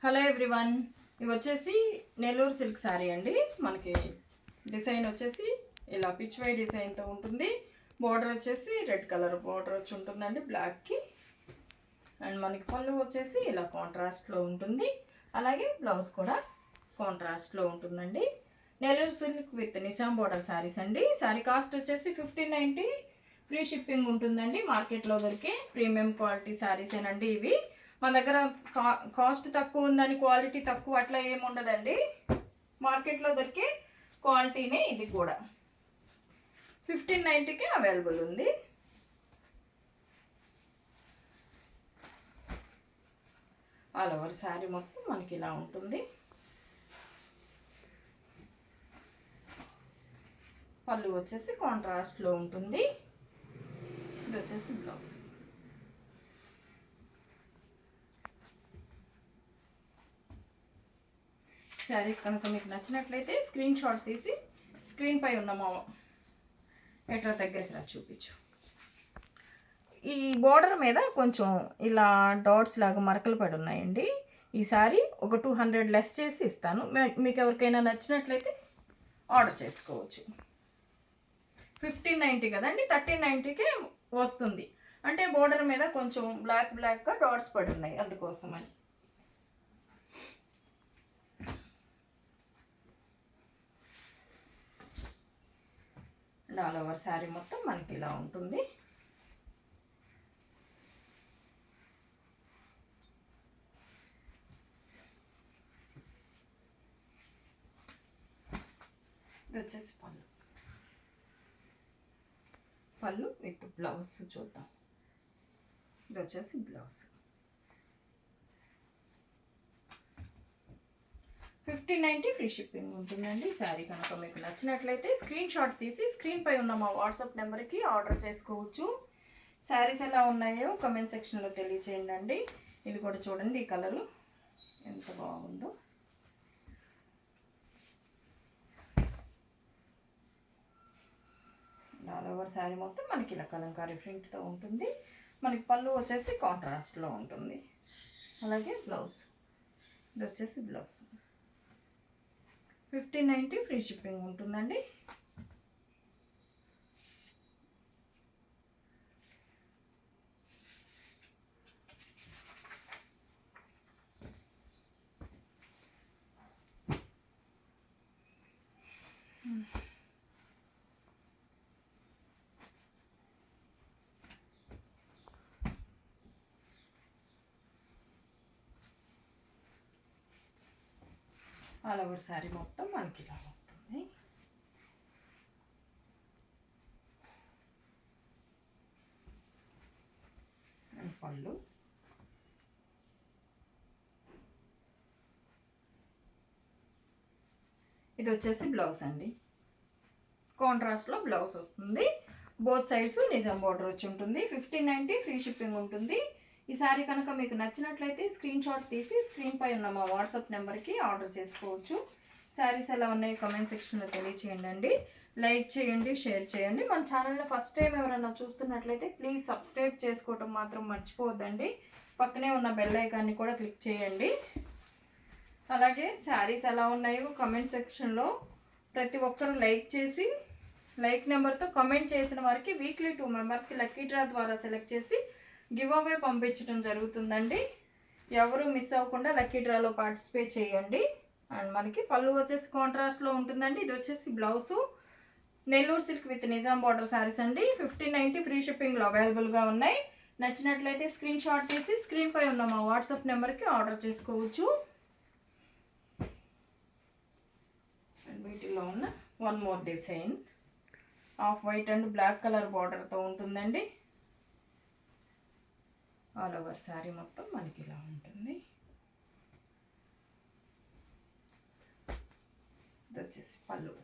Hello everyone, ఇవి వచ్చేసి Nellore silk sari అండి. మనకి డిజైన్ వచ్చేసి ఇలా పిచ్ వై డిజైన్తో ఉంటుంది. బోర్డర్ వచ్చేసి రెడ్ కలర్ బోర్డర్ వచ్చి ఉంటుందండి బ్లాక్కి. అండ్ మనకి పళ్ళు వచ్చేసి ఇలా కాంట్రాస్ట్లో ఉంటుంది. అలాగే బ్లౌజ్ కూడా కాంట్రాస్ట్లో ఉంటుందండి. Nellore silk with Nizam border saris అండి. శారీ కాస్ట్ వచ్చేసి 1590, ఫ్రీ షిప్పింగ్ ఉంటుందండి. మార్కెట్లో దొరికే ప్రీమియం క్వాలిటీ శారీసేనండి ఇవి. మన దగ్గర కాస్ట్ తక్కువ ఉందని క్వాలిటీ తక్కువ అట్లా ఏముండదండి. మార్కెట్లో దొరికే క్వాలిటీనే ఇది కూడా 1590కి అవైలబుల్ ఉంది. ఆల్ ఓవర్ శారీ మొత్తం మనకి ఇలా ఉంటుంది. పళ్ళు వచ్చేసి కాంట్రాస్ట్లో ఉంటుంది. ఇది వచ్చేసి బ్లౌజ్. శారీస్ కనుక మీకు నచ్చినట్లయితే స్క్రీన్ షాట్ తీసి స్క్రీన్ పై ఉన్న మా ఎట్లా దగ్గరికి రా చూపించు. ఈ బోర్డర్ మీద కొంచెం ఇలా డాట్స్ లాగా మరకలు పడి ఉన్నాయండి. ఈ సారీ ఒక 200 లెస్ చేసి ఇస్తాను. మీకు ఎవరికైనా నచ్చినట్లయితే ఆర్డర్ చేసుకోవచ్చు. 1590 కదండి, 1390కే వస్తుంది. అంటే బోర్డర్ మీద కొంచెం బ్లాక్గా డాట్స్ పడి ఉన్నాయి, అందుకోసమని. ఆల్ ఓవర్ శారీ మొత్తం మనకి ఇలా ఉంటుంది. ఇది వచ్చేసి పళ్ళు విత్ బ్లౌజ్ చూద్దాం. ఇది వచ్చేసి బ్లౌజ్. 1590 ఫ్రీ షిప్పింగ్ ఉంటుందండి. శారీ కనుక మీకు నచ్చినట్లయితే స్క్రీన్ షాట్ తీసి స్క్రీన్ పై ఉన్న మా వాట్సాప్ నెంబర్కి ఆర్డర్ చేసుకోవచ్చు. శారీస్ ఎలా ఉన్నాయో కమెంట్ సెక్షన్లో తెలియచేయండి. ఇది కూడా చూడండి, ఈ కలరు ఎంత బాగుందో. ఆల్ ఓవర్ శారీ మొత్తం మనకి ఇలా కలంకారీ ప్రింట్తో ఉంటుంది. మనకి పళ్ళు వచ్చేసి కాంట్రాస్ట్లో ఉంటుంది. అలాగే బ్లౌజ్. ఇది వచ్చేసి బ్లౌజ్. 1590 ఫ్రీ షిప్పింగ్ ఉంటుందండి. ఆల్ ఓవర్ శారీ మొత్తం మనకి ఇలా వస్తుంది. పళ్ళు. ఇది వచ్చేసి బ్లౌజ్ అండి. కాంట్రాస్ట్లో బ్లౌజ్ వస్తుంది. బోత్ సైడ్స్ నిజాం బార్డర్ వచ్చి ఉంటుంది. 1590 ఫ్రీ షిప్పింగ్ ఉంటుంది. ఈ శారీ కనుక మీకు నచ్చినట్లయితే స్క్రీన్ షాట్ తీసి స్క్రీన్ పై ఉన్న మా వాట్సాప్ నెంబర్కి ఆర్డర్ చేసుకోవచ్చు. శారీస్ ఎలా ఉన్నాయో కామెంట్ సెక్షన్లో తెలియచేయండి. లైక్ చేయండి, షేర్ చేయండి. మన ఛానల్ని ఫస్ట్ టైం ఎవరైనా చూస్తున్నట్లయితే ప్లీజ్ సబ్స్క్రైబ్ చేసుకోవటం మాత్రం మర్చిపోవద్దండి. పక్కనే ఉన్న బెల్ ఐకాన్ని కూడా క్లిక్ చేయండి. అలాగే శారీస్ ఎలా ఉన్నాయో కామెంట్ సెక్షన్లో ప్రతి ఒక్కరూ లైక్ చేసి, లైక్ నెంబర్తో కామెంట్ చేసిన వారికి వీక్లీ 2 మెంబర్స్కి లక్కీ డ్రా ద్వారా సెలెక్ట్ చేసి గివ్ అవే పంపించడం జరుగుతుందండి. ఎవరు మిస్ అవ్వకుండా లక్కీ డ్రాలో పార్టిసిపేట్ చేయండి. అండ్ మనకి పళ్ళు వచ్చేసి కాంట్రాస్ట్లో ఉంటుందండి. ఇది వచ్చేసి blouse. Nellore silk with Nizam border saris అండి. 1590 ఫ్రీ షిప్పింగ్లో అవైలబుల్గా ఉన్నాయి. నచ్చినట్లయితే స్క్రీన్ షాట్ తీసి స్క్రీన్ పై ఉన్న మా వాట్సాప్ నెంబర్కి ఆర్డర్ చేసుకోవచ్చు. అండ్ వీటిలో ఉన్న one more design of white and black colour బార్డర్తో ఉంటుందండి. ఆల్ ఓవర్ శారీ మొత్తం మనకి ఇలా ఉంటుంది. ఇది వచ్చేసి పళ్ళు.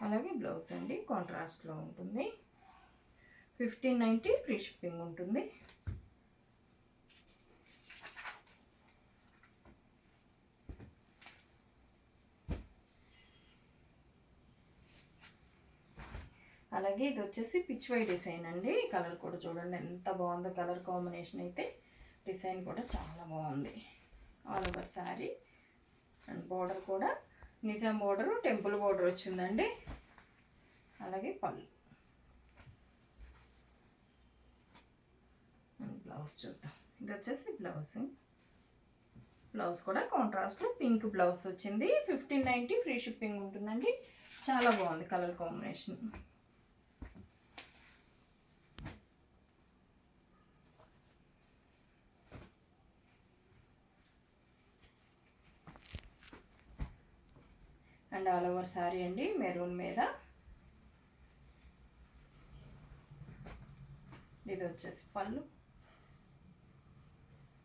అలాగే బ్లౌజ్ అండి, కాంట్రాస్ట్లో ఉంటుంది. 1590 ఫ్రీ షిప్పింగ్ ఉంటుంది. అలాగే ఇది వచ్చేసి పిచ్ వై డిజైన్ అండి. కలర్ కూడా చూడండి ఎంత బాగుందో. కలర్ కాంబినేషన్ అయితే డిజైన్ కూడా చాలా బాగుంది. All over sari. And border కూడా నిజాం బోర్డర్, టెంపుల్ బోర్డర్ వచ్చిందండి. అలాగే పళ్ళు. అండ్ బ్లౌజ్ చూద్దాం. ఇది వచ్చేసి బ్లౌజ్. బ్లౌజ్ కూడా కాంట్రాస్ట్లో పింక్ బ్లౌజ్ వచ్చింది. 1590 ఫ్రీ షిప్పింగ్ ఉంటుందండి. చాలా బాగుంది colour combination. And all over sari అండి, మెరూన్ మీద. ఇది వచ్చేసి పళ్ళు,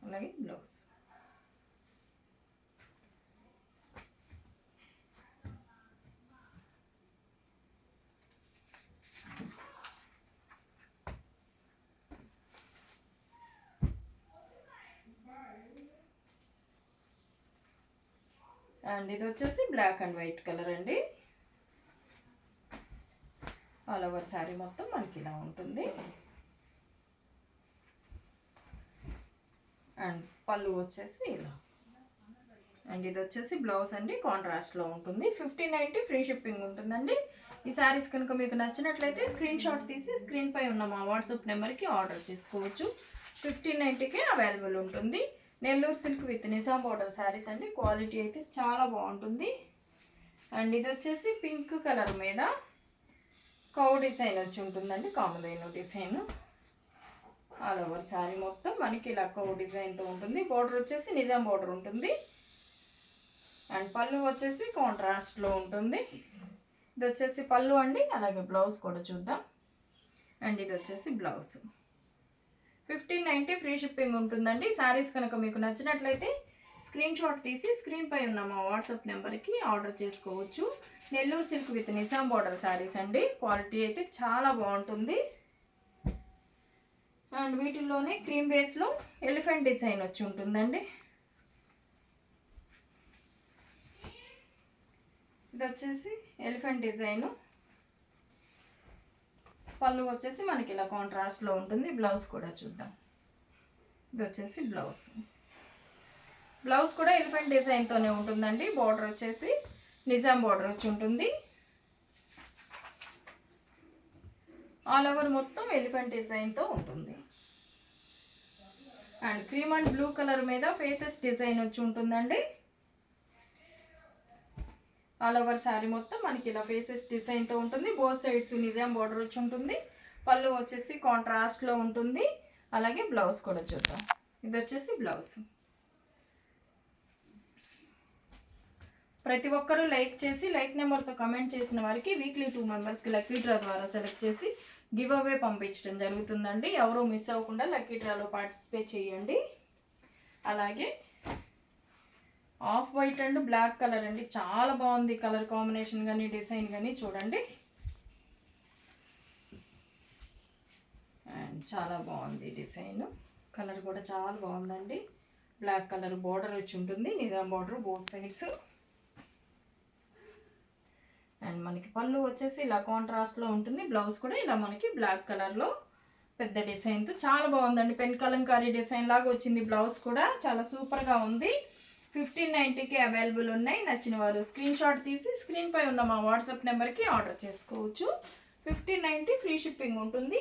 అలాగే బ్లౌజ్. అండ్ ఇది వచ్చేసి బ్లాక్ అండ్ వైట్ కలర్ అండి. ఆల్ ఓవర్ శారీ మొత్తం మనకి ఇలా ఉంటుంది. అండ్ పళ్ళు వచ్చేసి ఇలా. అండ్ ఇది వచ్చేసి బ్లౌజ్ అండి, కాంట్రాస్ట్లో ఉంటుంది. 1590 ఫ్రీ షిప్పింగ్ ఉంటుందండి. ఈ శారీస్ కనుక మీకు నచ్చినట్లయితే స్క్రీన్ షాట్ తీసి స్క్రీన్ పై ఉన్న మా వాట్సాప్ నెంబర్కి ఆర్డర్ చేసుకోవచ్చు. 1590కే అవైలబుల్ ఉంటుంది. Nellore silk with Nizam border saris అండి. క్వాలిటీ అయితే చాలా బాగుంటుంది. అండ్ ఇది వచ్చేసి పింక్ కలర్ మీద కౌ డిజైన్ వచ్చి ఉంటుందండి, Kamadhenu design. All over sari మొత్తం మనకి ఇలా కౌ డిజైన్తో ఉంటుంది. బోర్డర్ వచ్చేసి నిజాం బోర్డర్ ఉంటుంది. అండ్ పళ్ళు వచ్చేసి కాంట్రాస్ట్లో ఉంటుంది. ఇది వచ్చేసి పళ్ళు అండి. అలాగే బ్లౌజ్ కూడా చూద్దాం. అండ్ ఇది వచ్చేసి బ్లౌజ్. 1590 ఫ్రీ షిప్పింగ్ ఉంటుందండి. శారీస్ కనుక మీకు నచ్చినట్లయితే స్క్రీన్ షాట్ తీసి స్క్రీన్ పై ఉన్న మా వాట్సాప్ నెంబర్కి ఆర్డర్ చేసుకోవచ్చు. Nellore silk with Nizam border saris అండి. క్వాలిటీ అయితే చాలా బాగుంటుంది. అండ్ వీటిల్లోనే క్రీమ్ బేస్లో ఎలిఫెంట్ డిజైన్ వచ్చి ఉంటుందండి. ఇది వచ్చేసి ఎలిఫెంట్ డిజైను. పళ్ళు వచ్చేసి మనకి ఇలా కాంట్రాస్ట్లో ఉంటుంది. బ్లౌజ్ కూడా చూద్దాం. ఇది వచ్చేసి బ్లౌజ్. బ్లౌజ్ కూడా ఎలిఫెంట్ డిజైన్తోనే ఉంటుందండి. బార్డర్ వచ్చేసి నిజాం బార్డర్ వచ్చి ఉంటుంది. ఆల్ ఓవర్ మొత్తం ఎలిఫెంట్ డిజైన్తో ఉంటుంది. And cream and blue colour మీద ఫేసెస్ డిజైన్ వచ్చి ఉంటుందండి. ఆల్ ఓవర్ శారీ మొత్తం మనకి ఇలా ఫేసెస్ డిజైన్తో ఉంటుంది. బోత్ సైడ్స్ నిజాం బార్డర్ వచ్చి ఉంటుంది. పళ్ళు వచ్చేసి కాంట్రాస్ట్లో ఉంటుంది. అలాగే బ్లౌజ్ కూడా చూద్దాం. ఇది వచ్చేసి బ్లౌజ్. ప్రతి ఒక్కరూ లైక్ చేసి లైక్ నెంబర్తో కమెంట్ చేసిన వారికి వీక్లీ 2 మెంబర్స్కి లక్కీ డ్రా ద్వారా సెలెక్ట్ చేసి గివ్ అవే పంపించడం జరుగుతుందండి. ఎవరూ మిస్ అవ్వకుండా లక్కీ డ్రాలో పార్టిసిపేట్ చేయండి. అలాగే off white and black colour అండి. చాలా బాగుంది కలర్ కాంబినేషన్ కానీ డిజైన్ కానీ చూడండి. అండ్ చాలా బాగుంది డిజైన్. కలర్ కూడా చాలా బాగుందండి. బ్లాక్ కలర్ బార్డర్ వచ్చి ఉంటుంది. Nizam border both sides. And మనకి పళ్ళు వచ్చేసి ఇలా కాంట్రాస్ట్లో ఉంటుంది. బ్లౌజ్ కూడా ఇలా మనకి బ్లాక్ కలర్లో పెద్ద డిజైన్తో చాలా బాగుందండి. పెన్ కలంకారీ డిజైన్ లాగా వచ్చింది. బ్లౌజ్ కూడా చాలా సూపర్గా ఉంది. 1590కి అవైలబుల్ ఉన్నాయి. నచ్చిన వారు స్క్రీన్ షాట్ తీసి స్క్రీన్ పై ఉన్న మా వాట్సాప్ నెంబర్కి ఆర్డర్ చేసుకోవచ్చు. 1590 ఫ్రీ షిప్పింగ్ ఉంటుంది.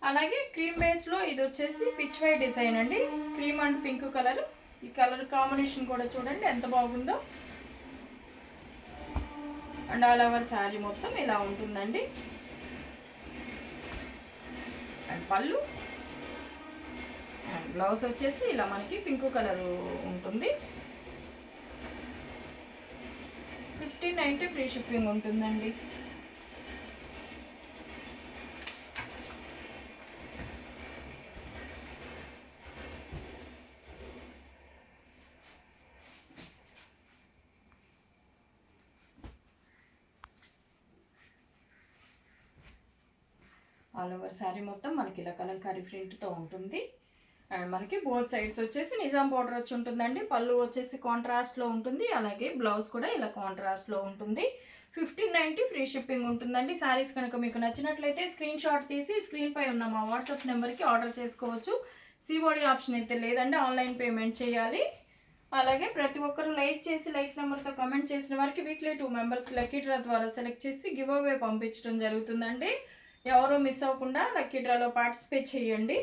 అలాగే క్రీమ్ బేస్లో ఇది వచ్చేసి పిచ్ వై డిజైన్ అండి. Cream and pink colour. ఈ కలర్ కాంబినేషన్ కూడా చూడండి ఎంత బాగుందో. అండ్ ఆల్ ఓవర్ శారీ మొత్తం ఇలా ఉంటుందండి. అండ్ పళ్ళు అండ్ బ్లౌజ్ వచ్చేసి ఇలా మనకి పింక్ కలర్ ఉంటుంది. 1590 ఫ్రీ షిప్పింగ్ ఉంటుందండి. ఆల్ ఓవర్ శారీ మొత్తం మనకి ఇలా కలంకారీ ప్రింట్తో ఉంటుంది. అండ్ మనకి బోత్ సైడ్స్ వచ్చేసి నిజాం బార్డర్ వచ్చి ఉంటుందండి. పళ్ళు వచ్చేసి కాంట్రాస్ట్లో ఉంటుంది. అలాగే బ్లౌజ్ కూడా ఇలా కాంట్రాస్ట్లో ఉంటుంది. 1590 ఫ్రీ షిప్పింగ్ ఉంటుందండి. శారీస్ కనుక మీకు నచ్చినట్లయితే స్క్రీన్ షాట్ తీసి స్క్రీన్ పై ఉన్న మా వాట్సాప్ నెంబర్కి ఆర్డర్ చేసుకోవచ్చు. సిఓడి ఆప్షన్ అయితే లేదండి, ఆన్లైన్ పేమెంట్ చేయాలి. అలాగే ప్రతి ఒక్కరు లైక్ చేసి లైక్ నెంబర్తో కమెంట్ చేసిన వారికి వీక్లీ 2 మెంబర్స్కి లక్కీ డ్రా ద్వారా సెలెక్ట్ చేసి గివ్ అవే పంపించడం జరుగుతుందండి. ఎవరో మిస్ అవ్వకుండా లక్కీ డ్రాలో పార్టిసిపేట్ చేయండి.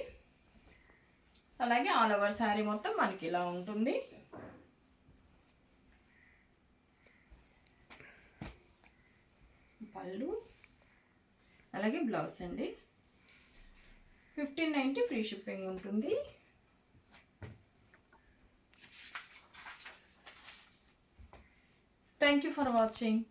అలాగే ఆల్ ఓవర్ శారీ మొత్తం మనకి ఇలా ఉంటుంది. పళ్ళు అలాగే బ్లౌజ్ అండి. 1590 ఫ్రీ షిప్పింగ్ ఉంటుంది. Thank you for watching.